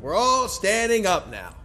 We're all standing up now.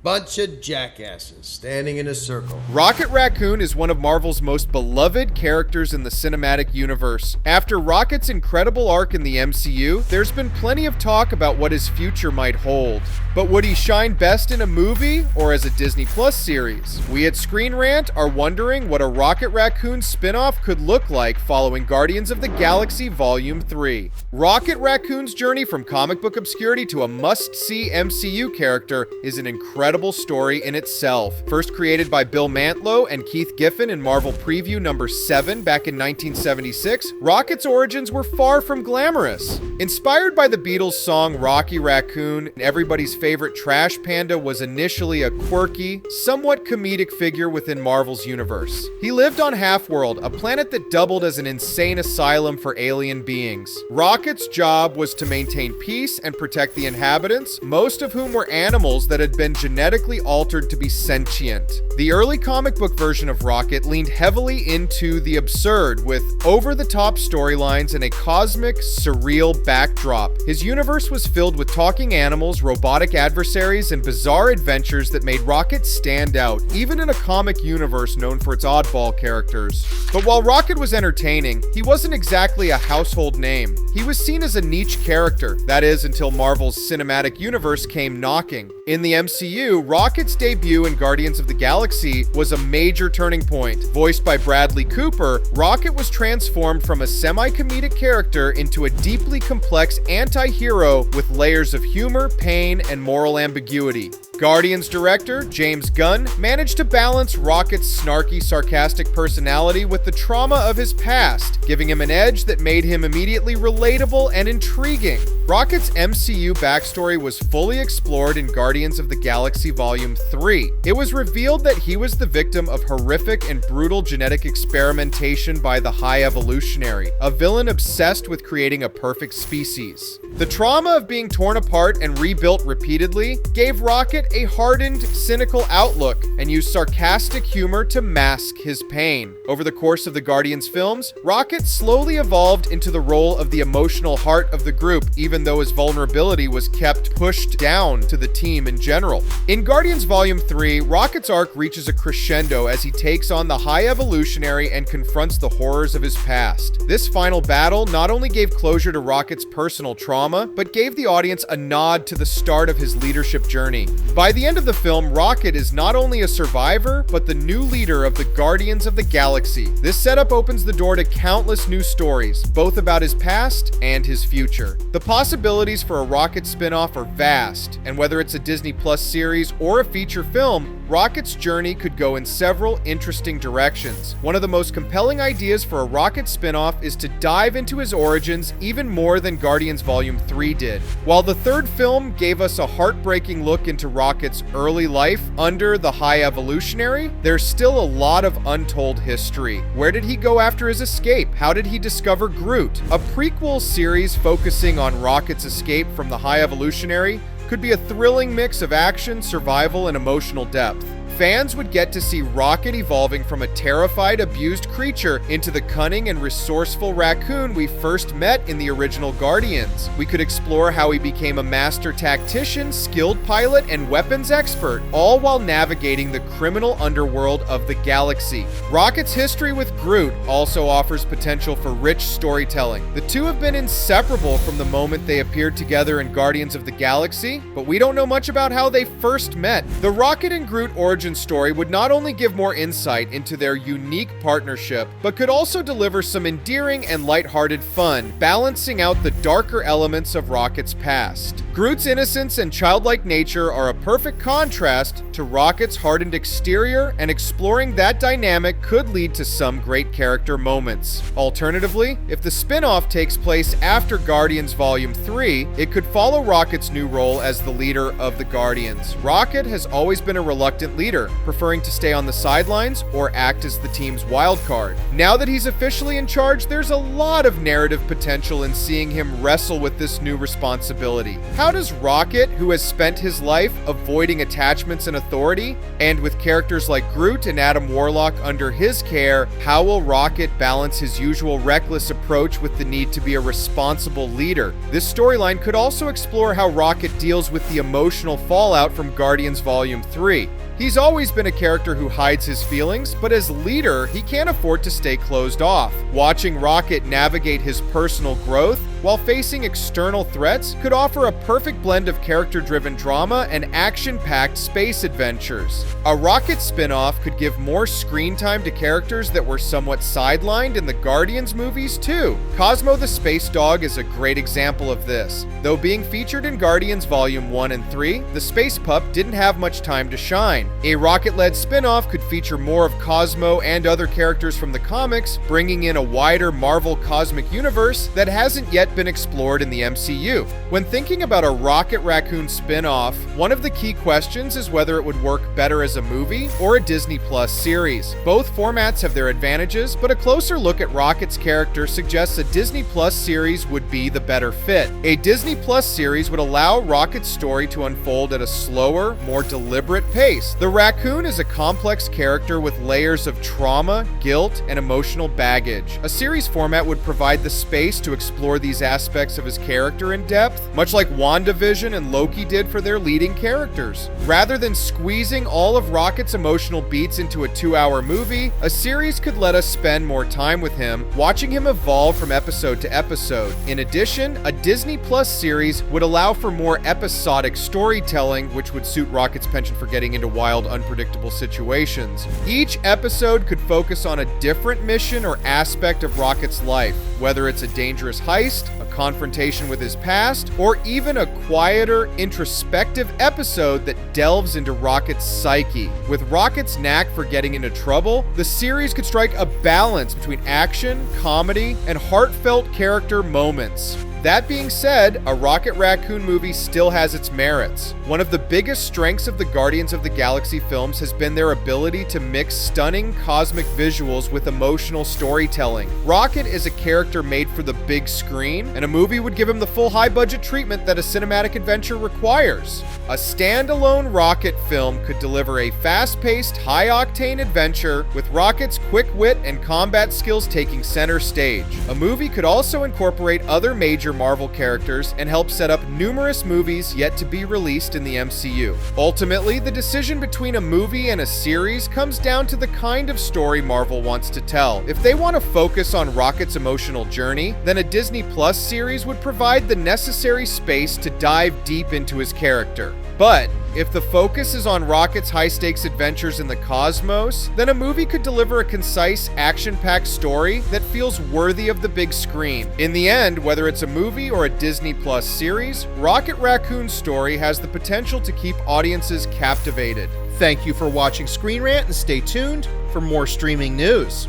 Bunch of jackasses standing in a circle. Rocket Raccoon is one of Marvel's most beloved characters in the cinematic universe. After Rocket's incredible arc in the MCU, there's been plenty of talk about what his future might hold. But would he shine best in a movie or as a Disney Plus series? We at ScreenRant are wondering what a Rocket Raccoon spin-off could look like following Guardians of the Galaxy Volume 3. Rocket Raccoon's journey from comic book obscurity to a must-see MCU character is an incredible story in itself. First created by Bill Mantlo and Keith Giffen in Marvel Preview number 7 back in 1976, Rocket's origins were far from glamorous. Inspired by the Beatles' song Rocky Raccoon, everybody's favorite trash panda was initially a quirky, somewhat comedic figure within Marvel's universe. He lived on Half-World, a planet that doubled as an insane asylum for alien beings. Rocket's job was to maintain peace and protect the inhabitants, most of whom were animals that had been genetically altered to be sentient. The early comic book version of Rocket leaned heavily into the absurd, with over-the-top storylines and a cosmic, surreal backdrop. His universe was filled with talking animals, robotic adversaries, and bizarre adventures that made Rocket stand out, even in a comic universe known for its oddball characters. But while Rocket was entertaining, he wasn't exactly a household name. He was seen as a niche character, that is, until Marvel's cinematic universe came knocking. In the MCU, Rocket's debut in Guardians of the Galaxy was a major turning point. Voiced by Bradley Cooper, Rocket was transformed from a semi-comedic character into a deeply complex anti-hero with layers of humor, pain, and moral ambiguity. Guardians director James Gunn managed to balance Rocket's snarky, sarcastic personality with the trauma of his past, giving him an edge that made him immediately relatable and intriguing. Rocket's MCU backstory was fully explored in Guardians of the Galaxy Volume 3. It was revealed that he was the victim of horrific and brutal genetic experimentation by the High Evolutionary, a villain obsessed with creating a perfect species. The trauma of being torn apart and rebuilt repeatedly gave Rocket a hardened, cynical outlook and used sarcastic humor to mask his pain. Over the course of the Guardians films, Rocket slowly evolved into the role of the emotional heart of the group, even though his vulnerability was kept pushed down to the team in general. In Guardians Volume 3, Rocket's arc reaches a crescendo as he takes on the High Evolutionary and confronts the horrors of his past. This final battle not only gave closure to Rocket's personal trauma, but gave the audience a nod to the start of his leadership journey. By the end of the film, Rocket is not only a survivor, but the new leader of the Guardians of the Galaxy. This setup opens the door to countless new stories, both about his past and his future. The possibilities for a Rocket spin-off are vast, and whether it's a Disney Plus series or a feature film, Rocket's journey could go in several interesting directions. One of the most compelling ideas for a Rocket spin-off is to dive into his origins even more than Guardians Volume 3 did. While the third film gave us a heartbreaking look into Rocket's early life under the High Evolutionary, there's still a lot of untold history. Where did he go after his escape? How did he discover Groot? A prequel series focusing on Rocket's escape from the High Evolutionary could be a thrilling mix of action, survival, and emotional depth. Fans would get to see Rocket evolving from a terrified, abused creature into the cunning and resourceful Raccoon we first met in the original Guardians. We could explore how he became a master tactician, skilled pilot, and weapons expert, all while navigating the criminal underworld of the galaxy. Rocket's history with Groot also offers potential for rich storytelling. The two have been inseparable from the moment they appeared together in Guardians of the Galaxy, but we don't know much about how they first met. The Rocket and Groot origin story would not only give more insight into their unique partnership, but could also deliver some endearing and lighthearted fun, balancing out the darker elements of Rocket's past. Groot's innocence and childlike nature are a perfect contrast to Rocket's hardened exterior, and exploring that dynamic could lead to some great character moments. Alternatively, if the spin-off takes place after Guardians Volume 3, it could follow Rocket's new role as the leader of the Guardians. Rocket has always been a reluctant leader, leader, preferring to stay on the sidelines or act as the team's wild card. Now that he's officially in charge, there's a lot of narrative potential in seeing him wrestle with this new responsibility. How does Rocket, who has spent his life avoiding attachments and authority, and with characters like Groot and Adam Warlock under his care, how will Rocket balance his usual reckless approach with the need to be a responsible leader? This storyline could also explore how Rocket deals with the emotional fallout from Guardians Volume 3. He's always been a character who hides his feelings, but as leader, he can't afford to stay closed off. Watching Rocket navigate his personal growth while facing external threats could offer a perfect blend of character-driven drama and action-packed space adventures. A Rocket spin-off could give more screen time to characters that were somewhat sidelined in the Guardians movies too. Cosmo the Space Dog is a great example of this. Though being featured in Guardians Volume 1 and 3, the Space Pup didn't have much time to shine. A Rocket-led spin-off could feature more of Cosmo and other characters from the comics, bringing in a wider Marvel cosmic universe that hasn't yet been explored in the MCU. When thinking about a Rocket Raccoon spin-off, one of the key questions is whether it would work better as a movie or a Disney Plus series. Both formats have their advantages, but a closer look at Rocket's character suggests a Disney Plus series would be the better fit. A Disney Plus series would allow Rocket's story to unfold at a slower, more deliberate pace. The Raccoon is a complex character with layers of trauma, guilt, and emotional baggage. A series format would provide the space to explore these aspects of his character in depth, much like WandaVision and Loki did for their leading characters. Rather than squeezing all of Rocket's emotional beats into a 2-hour movie, a series could let us spend more time with him, watching him evolve from episode to episode. In addition, a Disney Plus series would allow for more episodic storytelling, which would suit Rocket's penchant for getting into wild, unpredictable situations. Each episode could focus on a different mission or aspect of Rocket's life, whether it's a dangerous heist, a confrontation with his past, or even a quieter, introspective episode that delves into Rocket's psyche. With Rocket's knack for getting into trouble, the series could strike a balance between action, comedy, and heartfelt character moments. That being said, a Rocket Raccoon movie still has its merits. One of the biggest strengths of the Guardians of the Galaxy films has been their ability to mix stunning cosmic visuals with emotional storytelling. Rocket is a character made for the big screen, and a movie would give him the full high-budget treatment that a cinematic adventure requires. A standalone Rocket film could deliver a fast-paced, high-octane adventure with Rocket's quick wit and combat skills taking center stage. A movie could also incorporate other major Marvel characters and help set up numerous movies yet to be released in the MCU. Ultimately, the decision between a movie and a series comes down to the kind of story Marvel wants to tell. If they want to focus on Rocket's emotional journey, then a Disney Plus series would provide the necessary space to dive deep into his character. But if the focus is on Rocket's high-stakes adventures in the cosmos, then a movie could deliver a concise, action-packed story that feels worthy of the big screen. In the end, whether it's a movie or a Disney Plus series, Rocket Raccoon's story has the potential to keep audiences captivated. Thank you for watching Screen Rant, and stay tuned for more streaming news.